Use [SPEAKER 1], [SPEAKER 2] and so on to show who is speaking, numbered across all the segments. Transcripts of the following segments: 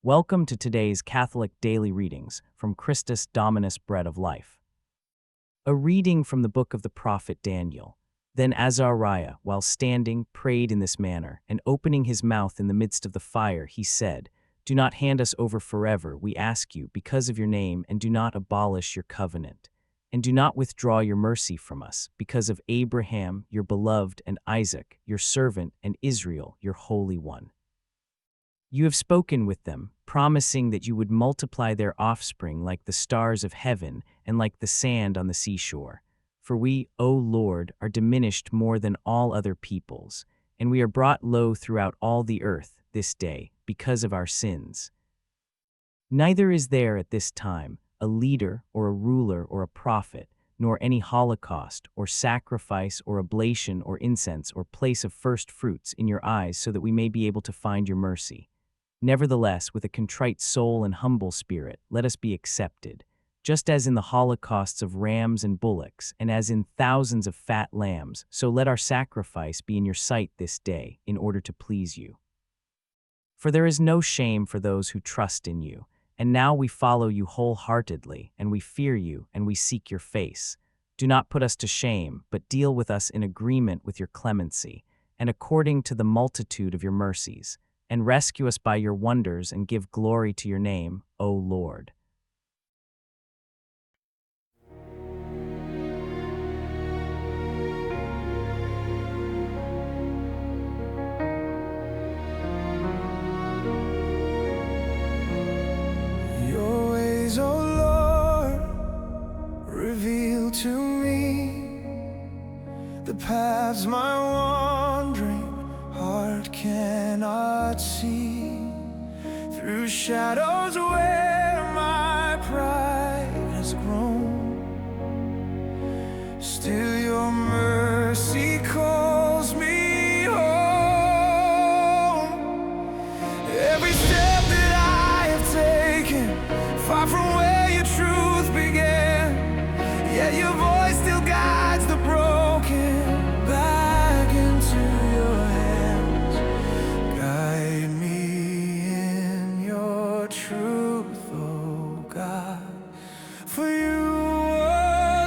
[SPEAKER 1] Welcome to today's Catholic Daily Readings from Christus Dominus Bread of Life. A reading from the book of the prophet Daniel. Then Azariah, while standing, prayed in this manner, and opening his mouth in the midst of the fire, he said, Do not hand us over forever, we ask you, because of your name, and do not abolish your covenant. And do not withdraw your mercy from us, because of Abraham, your beloved, and Isaac, your servant, and Israel, your Holy One. You have spoken with them, promising that you would multiply their offspring like the stars of heaven and like the sand on the seashore. For we, O Lord, are diminished more than all other peoples, and we are brought low throughout all the earth this day because of our sins. Neither is there at this time a leader or a ruler or a prophet, nor any holocaust or sacrifice or oblation or incense or place of first fruits in your eyes so that we may be able to find your mercy. Nevertheless, with a contrite soul and humble spirit, let us be accepted, just as in the holocausts of rams and bullocks, and as in thousands of fat lambs, so let our sacrifice be in your sight this day, in order to please you. For there is no shame for those who trust in you, and now we follow you wholeheartedly, and we fear you, and we seek your face. Do not put us to shame, but deal with us in agreement with your clemency, and according to the multitude of your mercies, and rescue us by your wonders and give glory to your name, O Lord.
[SPEAKER 2] Your ways, O Lord, reveal to me the paths my wandering heart cannot see. Through shadows where my pride has grown, still your mercy calls me home. Every step that I have taken, far from where your truth began, yet your voice still guides the broken back into your hands. Guide me in your truth, oh God, for you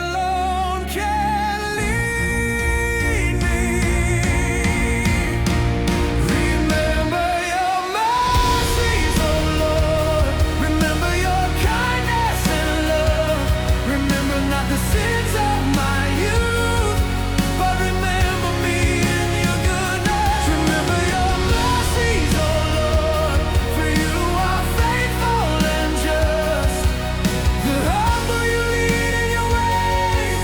[SPEAKER 2] alone can lead me. Remember your mercies, oh Lord. Remember your kindness and love. Remember not the sins of my youth, but remember me in your goodness. Remember your mercies, oh Lord, for you are faithful and just. The humble you lead in your ways,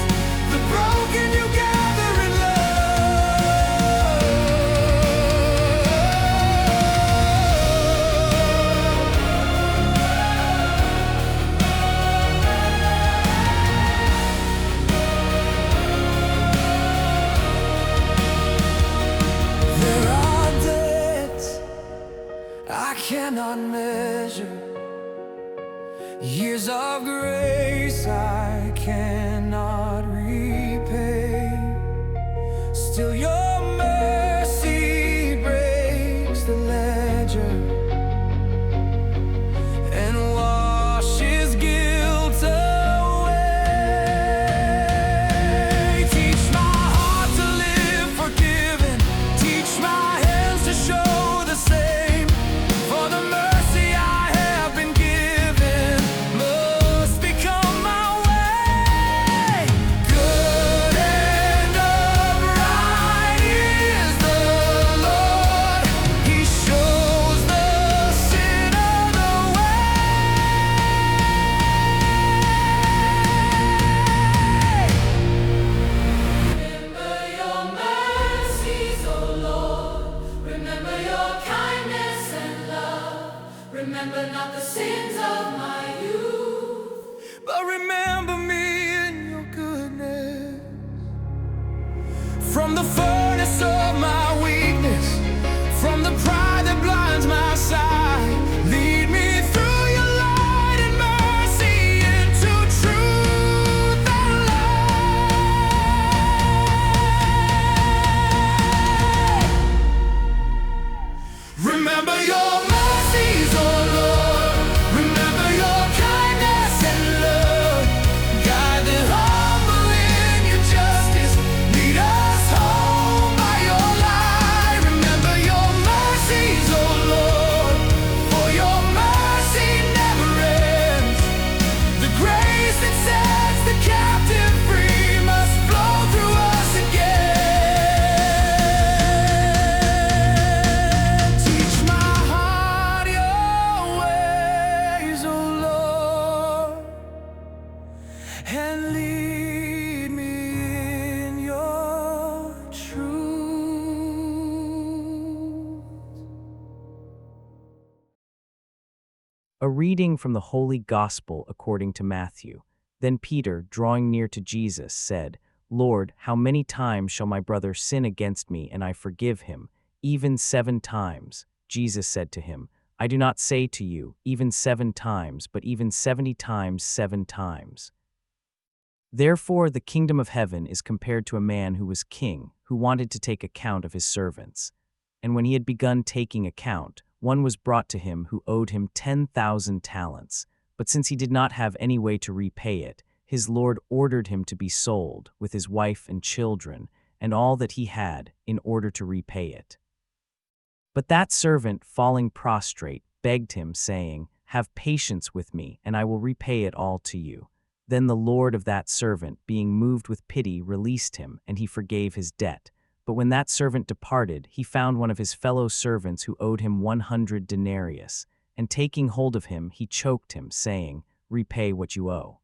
[SPEAKER 2] the broken you gather in love. There are debts I cannot measure, years of grace I cannot repay. Still your mercy breaks the ledger and washes guilt away. Teach my heart to live forgiven, teach my hands to show the same. For the mercy I have been given must become my way. Good and upright is the Lord. He shows the sinner the
[SPEAKER 3] Remember your mercies, O Lord. Remember your kindness and love. Remember not the sins of my youth.
[SPEAKER 2] but remember me in your goodness. From the furnace of my weakness, from the pride that blinds my sight, lead me through your light and mercy into truth and light. Remember your mercies, oh Lord. and lead me in your truth.
[SPEAKER 1] A reading from the Holy Gospel according to Matthew. Then Peter, drawing near to Jesus, said, Lord, how many times shall my brother sin against me and I forgive him? Even 7 times. Jesus said to him, I do not say to you, even 7 times, but even 70 times 7 times. Therefore the kingdom of heaven is compared to a man who was king, who wanted to take account of his servants. And when he had begun taking account, one was brought to him who owed him 10,000 talents. But since he did not have any way to repay it, his lord ordered him to be sold, with his wife and children, and all that he had, in order to repay it. But that servant, falling prostrate, begged him, saying, Have patience with me, and I will repay it all to you. Then the lord of that servant, being moved with pity, released him, and he forgave his debt. But when that servant departed, he found one of his fellow servants who owed him 100 denarii, and taking hold of him, he choked him, saying, Repay what you owe.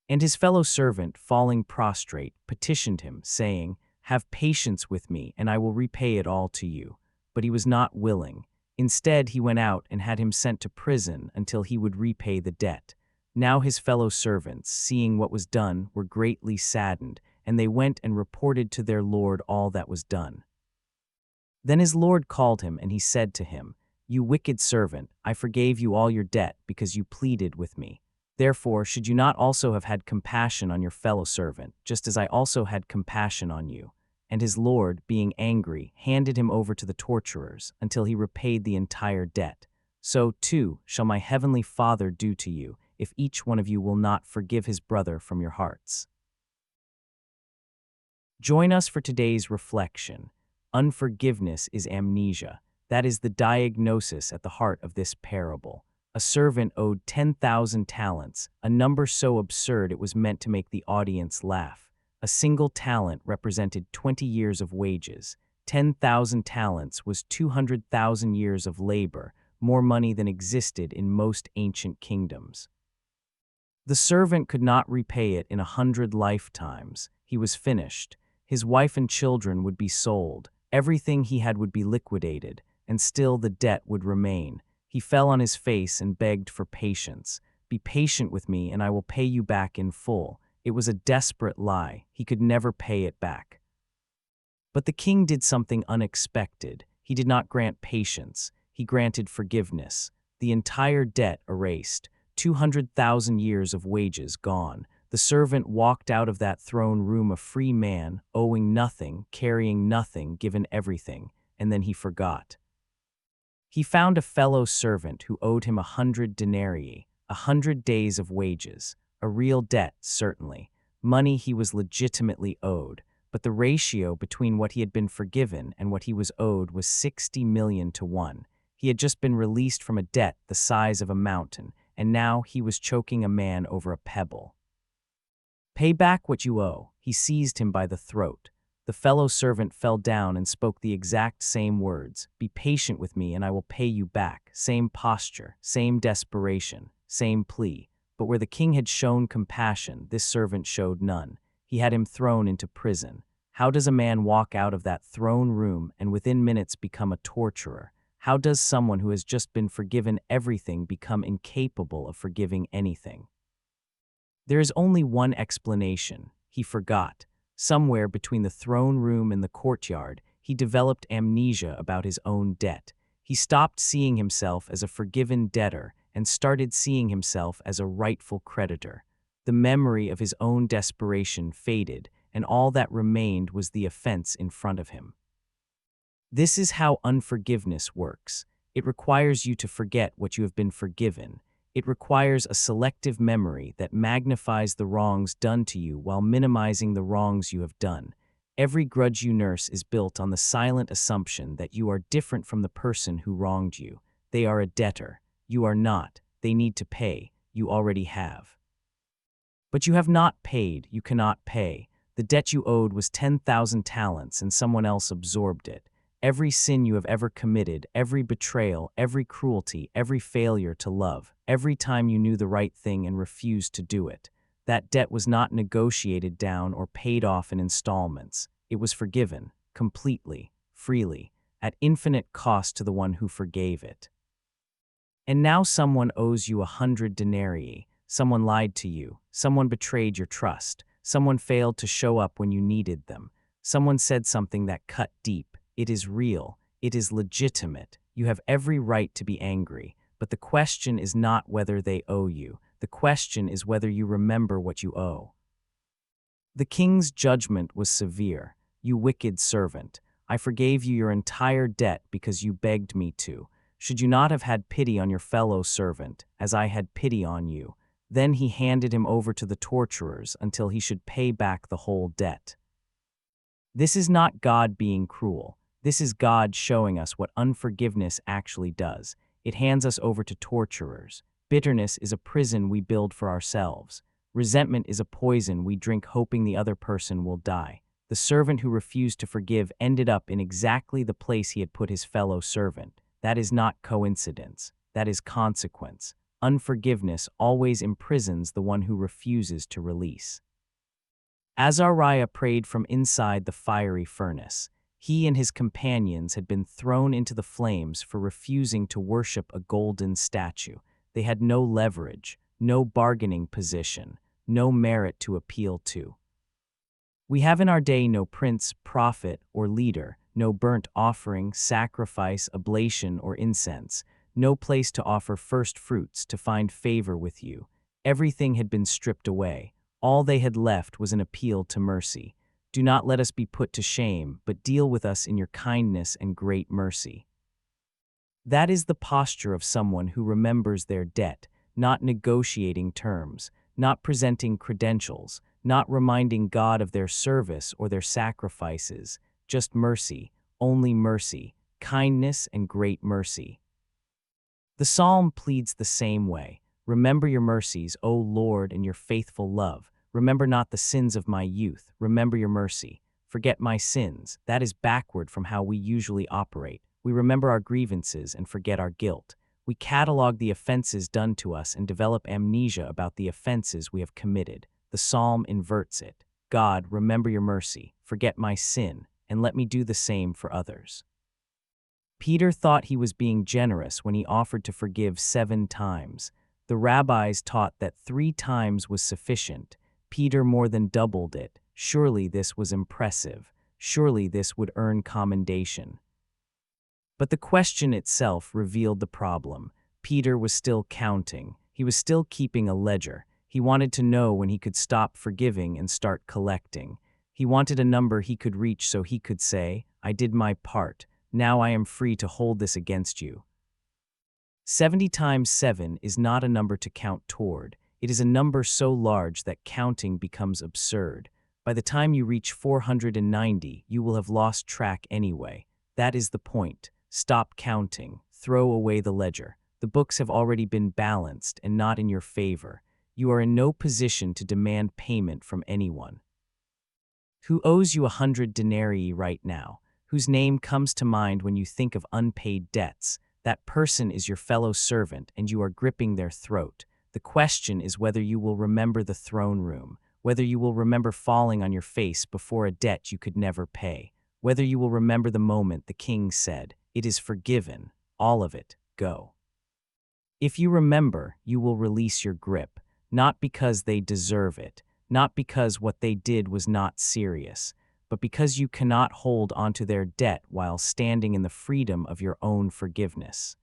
[SPEAKER 1] And his fellow servant, falling prostrate, petitioned him, saying, Have patience with me, and I will repay it all to you. But he was not willing. Instead, he went out and had him sent to prison until he would repay the debt. Now his fellow servants, seeing what was done, were greatly saddened, and they went and reported to their lord all that was done. Then his lord called him, and he said to him, You wicked servant, I forgave you all your debt because you pleaded with me. Therefore, should you not also have had compassion on your fellow servant, just as I also had compassion on you? And his lord, being angry, handed him over to the torturers until he repaid the entire debt. So, too, shall my heavenly Father do to you, if each one of you will not forgive his brother from your hearts. Join us for today's reflection. Unforgiveness is amnesia. That is the diagnosis at the heart of this parable. A servant owed 10,000 talents, a number so absurd it was meant to make the audience laugh. A single talent represented 20 years of wages. 10,000 talents was 200,000 years of labor, more money than existed in most ancient kingdoms. The servant could not repay it in 100 lifetimes. He was finished. His wife and children would be sold. Everything he had would be liquidated, and still the debt would remain. He fell on his face and begged for patience. Be patient with me, and I will pay you back in full. It was a desperate lie. He could never pay it back. But the king did something unexpected. He did not grant patience. He granted forgiveness. The entire debt erased. 200,000 years of wages gone. The servant walked out of that throne room a free man, owing nothing, carrying nothing, given everything, and then he forgot. He found a fellow servant who owed him 100 denarii, 100 days of wages, a real debt, certainly, money he was legitimately owed, but the ratio between what he had been forgiven and what he was owed was 60 million to 1. He had just been released from a debt the size of a mountain, and now he was choking a man over a pebble. Pay back what you owe. He seized him by the throat. The fellow servant fell down and spoke the exact same words. Be patient with me and I will pay you back. Same posture, same desperation, same plea. But where the king had shown compassion, this servant showed none. He had him thrown into prison. How does a man walk out of that throne room and within minutes become a torturer? How does someone who has just been forgiven everything become incapable of forgiving anything? There is only one explanation. He forgot. Somewhere between the throne room and the courtyard, he developed amnesia about his own debt. He stopped seeing himself as a forgiven debtor and started seeing himself as a rightful creditor. The memory of his own desperation faded, and all that remained was the offense in front of him. This is how unforgiveness works. It requires you to forget what you have been forgiven. It requires a selective memory that magnifies the wrongs done to you while minimizing the wrongs you have done. Every grudge you nurse is built on the silent assumption that you are different from the person who wronged you. They are a debtor. You are not. They need to pay. You already have. But you have not paid. You cannot pay. The debt you owed was 10,000 talents and someone else absorbed it. Every sin you have ever committed, every betrayal, every cruelty, every failure to love, every time you knew the right thing and refused to do it. That debt was not negotiated down or paid off in installments. It was forgiven, completely, freely, at infinite cost to the one who forgave it. And now someone owes you 100 denarii. Someone lied to you. Someone betrayed your trust. Someone failed to show up when you needed them. Someone said something that cut deep. It is real. It is legitimate. You have every right to be angry. But the question is not whether they owe you. The question is whether you remember what you owe. The king's judgment was severe. You wicked servant. I forgave you your entire debt because you begged me to. Should you not have had pity on your fellow servant, as I had pity on you? Then he handed him over to the torturers until he should pay back the whole debt. This is not God being cruel. This is God showing us what unforgiveness actually does. It hands us over to torturers. Bitterness is a prison we build for ourselves. Resentment is a poison we drink hoping the other person will die. The servant who refused to forgive ended up in exactly the place he had put his fellow servant. That is not coincidence. That is consequence. Unforgiveness always imprisons the one who refuses to release. Azariah prayed from inside the fiery furnace. He and his companions had been thrown into the flames for refusing to worship a golden statue. They had no leverage, no bargaining position, no merit to appeal to. We have in our day no prince, prophet, or leader, no burnt offering, sacrifice, oblation, or incense, no place to offer first fruits to find favor with you. Everything had been stripped away. All they had left was an appeal to mercy. Do not let us be put to shame, but deal with us in your kindness and great mercy. That is the posture of someone who remembers their debt, not negotiating terms, not presenting credentials, not reminding God of their service or their sacrifices, just mercy, only mercy, kindness and great mercy. The psalm pleads the same way. Remember your mercies, O Lord, and your faithful love. Remember not the sins of my youth. Remember your mercy. Forget my sins. That is backward from how we usually operate. We remember our grievances and forget our guilt. We catalog the offenses done to us and develop amnesia about the offenses we have committed. The psalm inverts it. God, remember your mercy. Forget my sin, and let me do the same for others. Peter thought he was being generous when he offered to forgive 7 times. The rabbis taught that 3 times was sufficient. Peter more than doubled it. Surely this was impressive. Surely this would earn commendation. But the question itself revealed the problem. Peter was still counting. He was still keeping a ledger. He wanted to know when he could stop forgiving and start collecting. He wanted a number he could reach so he could say, I did my part. Now I am free to hold this against you. 70 times 7 is not a number to count toward. It is a number so large that counting becomes absurd. By the time you reach 490, you will have lost track anyway. That is the point. Stop counting. Throw away the ledger. The books have already been balanced and not in your favor. You are in no position to demand payment from anyone. Who owes you 100 denarii right now? Whose name comes to mind when you think of unpaid debts? That person is your fellow servant and you are gripping their throat. The question is whether you will remember the throne room, whether you will remember falling on your face before a debt you could never pay, whether you will remember the moment the king said, it is forgiven, all of it, go. If you remember, you will release your grip, not because they deserve it, not because what they did was not serious, but because you cannot hold onto their debt while standing in the freedom of your own forgiveness.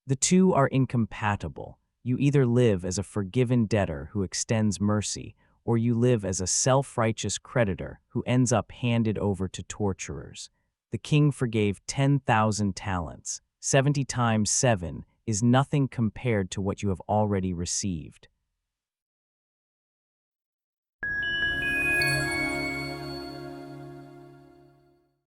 [SPEAKER 1] The two are incompatible. You either live as a forgiven debtor who extends mercy, or you live as a self-righteous creditor who ends up handed over to torturers. The king forgave 10,000 talents. 70 times 7 is nothing compared to what you have already received.